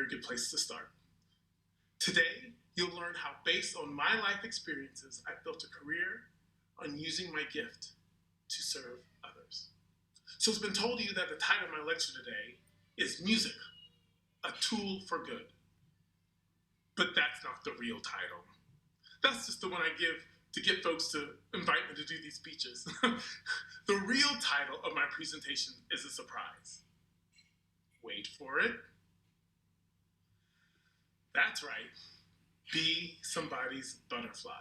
good place to start. Today, you'll learn how, based on my life experiences, I built a career on using my gift to serve others. So it's been told to you that the title of my lecture today is Music, a Tool for Good. But that's not the real title. That's just the one I give to get folks to invite me to do these speeches. The real title of my presentation is a surprise. Wait for it. That's right. Be somebody's butterfly.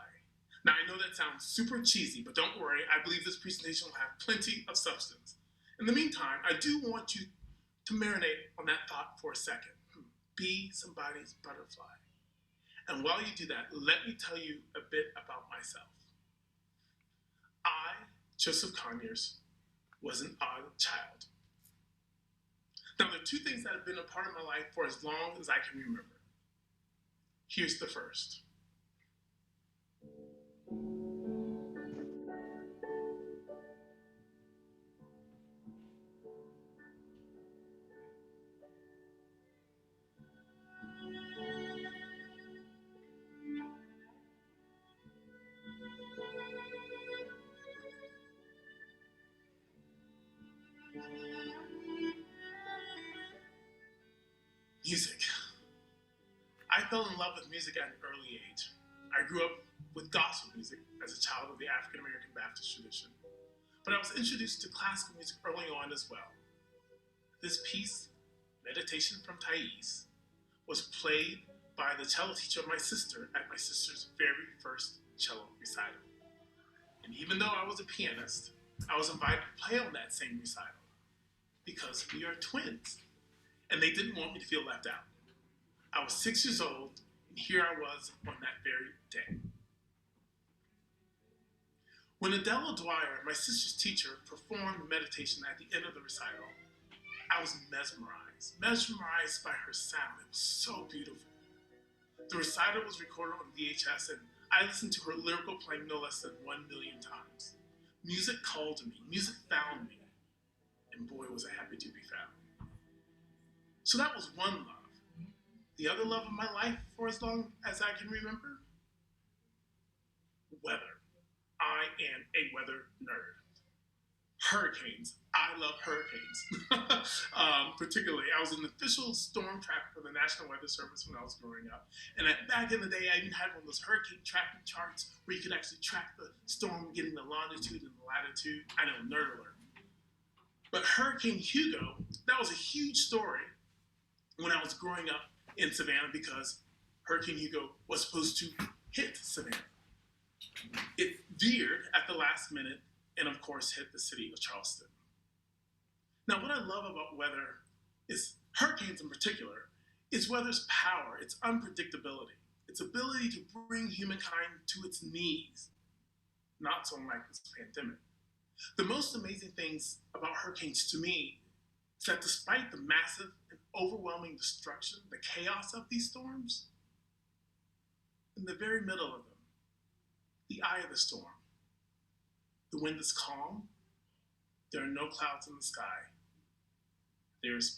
Now, I know that sounds super cheesy, but don't worry. I believe this presentation will have plenty of substance. In the meantime, I do want you to marinate on that thought for a second. Be somebody's butterfly. And while you do that, let me tell you a bit about myself. I, Joseph Conyers, was an odd child. Now, there are two things that have been a part of my life for as long as I can remember. Here's the first. Music. I fell in love with music at an early age. I grew up with gospel music as a child of the African American Baptist tradition, but I was introduced to classical music early on as well. This piece, Meditation from Thais, was played by the cello teacher of my sister at my sister's very first cello recital. And even though I was a pianist, I was invited to play on that same recital because we are twins. And they didn't want me to feel left out. I was 6 years old, and here I was on that very day. When Adele Dwyer, my sister's teacher, performed meditation at the end of the recital, I was mesmerized by her sound. It was so beautiful. The recital was recorded on VHS, and I listened to her lyrical playing no less than 1 million times. Music called to me, music found me, and boy, was I happy to be found. So that was one love. The other love of my life, for as long as I can remember, weather. I am a weather nerd. Hurricanes. I love hurricanes. Particularly, I was an official storm tracker for the National Weather Service when I was growing up. And back in the day, I even had one of those hurricane tracking charts where you could actually track the storm getting the longitude and the latitude. I know, nerd alert. But Hurricane Hugo, that was a huge story when I was growing up in Savannah because Hurricane Hugo was supposed to hit Savannah. It veered at the last minute and of course hit the city of Charleston. Now what I love about weather is, hurricanes in particular, is weather's power, its unpredictability, its ability to bring humankind to its knees, not so unlike this pandemic. The most amazing things about hurricanes to me is that despite the massive and overwhelming destruction, the chaos of these storms, in the very middle of them, the eye of the storm, the wind is calm, there are no clouds in the sky, there is